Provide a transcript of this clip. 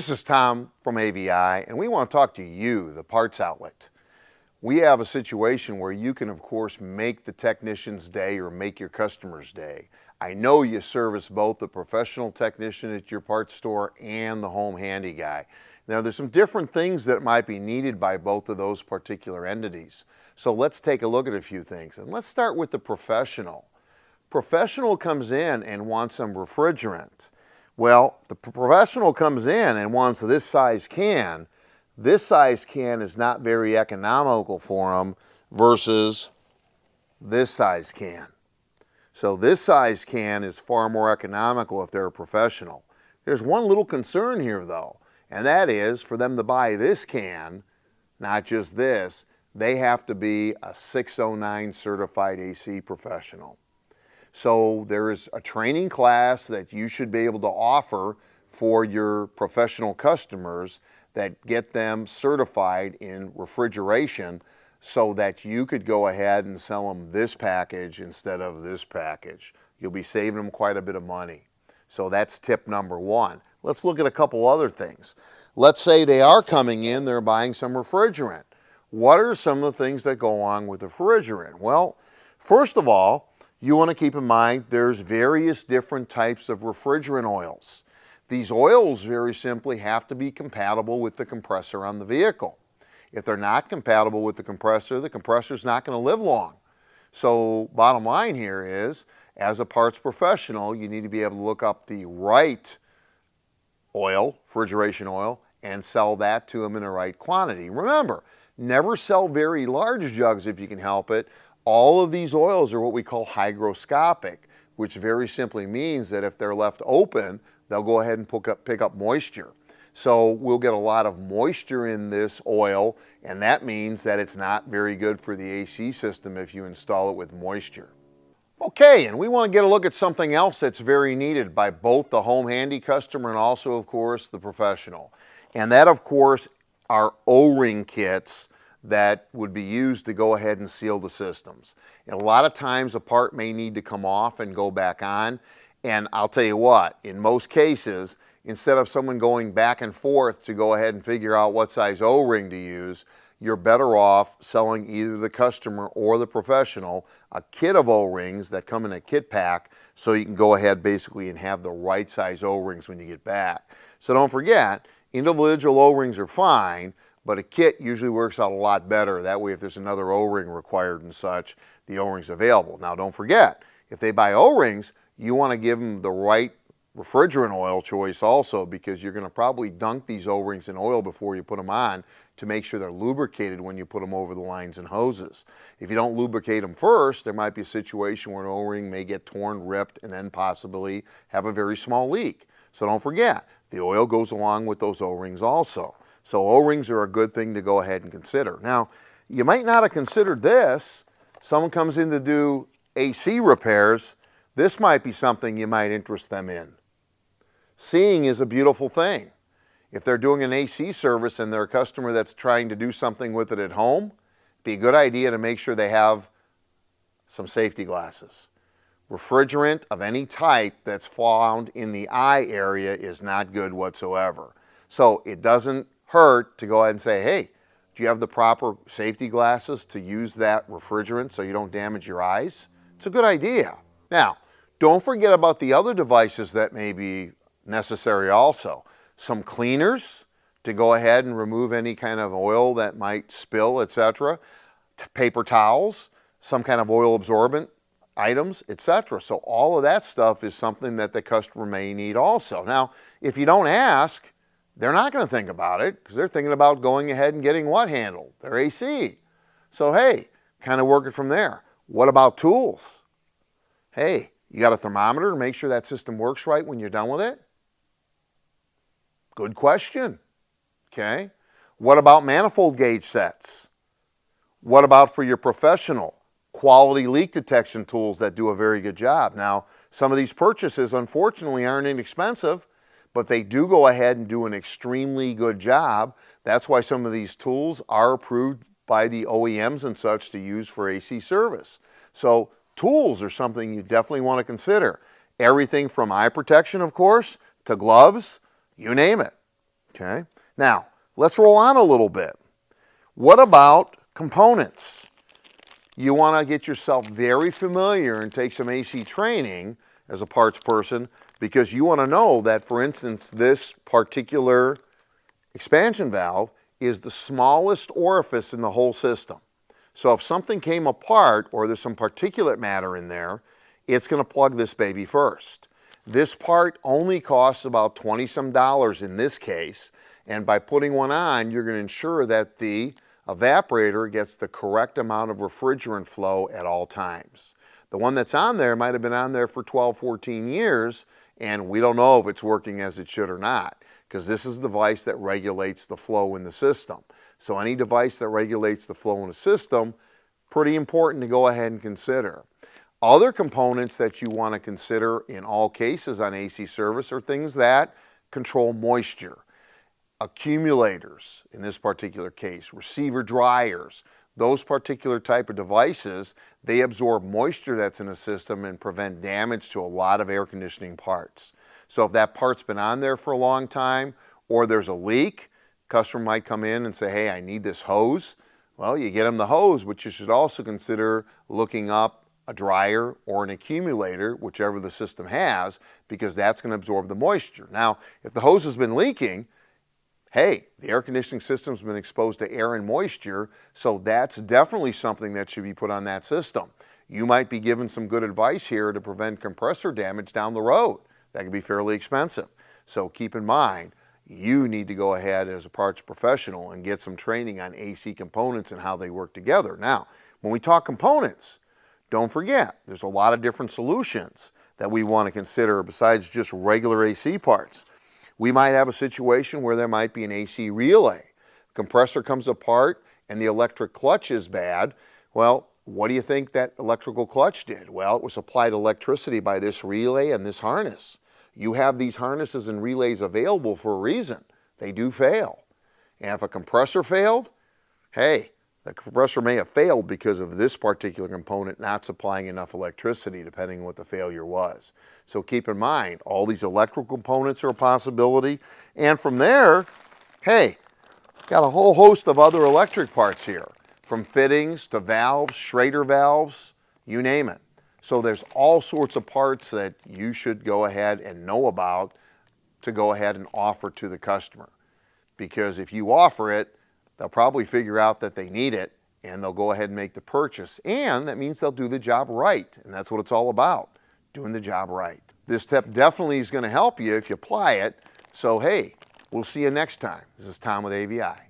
This is Tom from AVI, and we want to talk to you, the parts outlet. We have a situation where you can, of course, make the technician's day or make your customer's day. I know you service both the professional technician at your parts store and the home handy guy. Now, there's some different things that might be needed by both of those particular entities. So let's take a look at a few things. And let's start with the professional. Professional comes in and wants some refrigerant. Well, the professional comes in and wants this size can. This size can is not very economical for them versus this size can. So this size can is far more economical if they're a professional. There's one little concern here though, and that is for them to buy this can, not just this, they have to be a 609 certified AC professional. So there is a training class that you should be able to offer for your professional customers that get them certified in refrigeration so that you could go ahead and sell them this package instead of this package. You'll be saving them quite a bit of money. So that's tip number one. Let's look at a couple other things. Let's say they are coming in, they're buying some refrigerant. What are some of the things that go along with refrigerant? Well, first of all, you want to keep in mind there's various different types of refrigerant oils. These oils very simply have to be compatible with the compressor on the vehicle. If they're not compatible with the compressor's not going to live long. So bottom line here is, as a parts professional, you need to be able to look up the right oil, refrigeration oil, and sell that to them in the right quantity. Remember, never sell very large jugs if you can help it. All of these oils are what we call hygroscopic, which very simply means that if they're left open, they'll go ahead and pick up moisture. So we'll get a lot of moisture in this oil, and that means that it's not very good for the AC system if you install it with moisture. Okay, and we want to get a look at something else that's very needed by both the home handy customer and also, of course, the professional. And that, of course, are O-ring kits that would be used to go ahead and seal the systems. And a lot of times a part may need to come off and go back on. And I'll tell you what, in most cases, instead of someone going back and forth to go ahead and figure out what size O-ring to use, you're better off selling either the customer or the professional a kit of O-rings that come in a kit pack so you can go ahead basically and have the right size O-rings when you get back. So don't forget, individual O-rings are fine, but a kit usually works out a lot better. That way if there's another O-ring required and such, the O-ring's available. Now don't forget, if they buy O-rings, you want to give them the right refrigerant oil choice also, because you're going to probably dunk these O-rings in oil before you put them on to make sure they're lubricated when you put them over the lines and hoses. If you don't lubricate them first, there might be a situation where an O-ring may get torn, ripped, and then possibly have a very small leak. So don't forget, the oil goes along with those O-rings also. So O-rings are a good thing to go ahead and consider. Now, you might not have considered this. Someone comes in to do AC repairs. This might be something you might interest them in. Seeing is a beautiful thing. If they're doing an AC service and they're a customer that's trying to do something with it at home, it'd be a good idea to make sure they have some safety glasses. Refrigerant of any type that's found in the eye area is not good whatsoever. So it doesn't hurt to go ahead and say, hey, do you have the proper safety glasses to use that refrigerant so you don't damage your eyes? It's a good idea. Now, don't forget about the other devices that may be necessary also. Some cleaners to go ahead and remove any kind of oil that might spill, etc. Paper towels, some kind of oil absorbent items, etc. So all of that stuff is something that the customer may need also. Now, if you don't ask, they're not going to think about it because they're thinking about going ahead and getting what handled? Their AC. So hey, kind of work it from there. What about tools? Hey, you got a thermometer to make sure that system works right when you're done with it? Good question. Okay. What about manifold gauge sets? What about for your professional? Quality leak detection tools that do a very good job. Now, some of these purchases unfortunately aren't inexpensive, but they do go ahead and do an extremely good job. That's why some of these tools are approved by the OEMs and such to use for AC service. So tools are something you definitely want to consider. Everything from eye protection, of course, to gloves, you name it. Okay, now let's roll on a little bit. What about components? You want to get yourself very familiar and take some AC training as a parts person, because you want to know that, for instance, this particular expansion valve is the smallest orifice in the whole system. So if something came apart or there's some particulate matter in there, it's going to plug this baby first. This part only costs about $20-some in this case, and by putting one on, you're going to ensure that the evaporator gets the correct amount of refrigerant flow at all times. The one that's on there might have been on there for 12, 14 years, and we don't know if it's working as it should or not, because this is the device that regulates the flow in the system. So any device that regulates the flow in the system, pretty important to go ahead and consider. Other components that you want to consider in all cases on AC service are things that control moisture. Accumulators, in this particular case, receiver dryers, those particular type of devices, they absorb moisture that's in the system and prevent damage to a lot of air conditioning parts. So if that part's been on there for a long time, or there's a leak, customer might come in and say, hey, I need this hose. Well, you get them the hose, but you should also consider looking up a dryer or an accumulator, whichever the system has, because that's going to absorb the moisture. Now, if the hose has been leaking, hey, the air conditioning system's been exposed to air and moisture, so that's definitely something that should be put on that system. You might be given some good advice here to prevent compressor damage down the road. That can be fairly expensive. So keep in mind, you need to go ahead as a parts professional and get some training on AC components and how they work together. Now, when we talk components, don't forget, there's a lot of different solutions that we want to consider besides just regular AC parts. We might have a situation where there might be an AC relay. Compressor comes apart and the electric clutch is bad. Well, what do you think that electrical clutch did? Well, it was applied electricity by this relay and this harness. You have these harnesses and relays available for a reason. They do fail. And if a compressor failed, hey, the compressor may have failed because of this particular component not supplying enough electricity, depending on what the failure was. So keep in mind, all these electrical components are a possibility. And from there, hey, got a whole host of other electric parts here, from fittings to valves, Schrader valves, you name it. So there's all sorts of parts that you should go ahead and know about to go ahead and offer to the customer. Because if you offer it, they'll probably figure out that they need it and they'll go ahead and make the purchase. And that means they'll do the job right. And that's what it's all about, doing the job right. This tip definitely is going to help you if you apply it. So hey, we'll see you next time. This is Tom with AVI.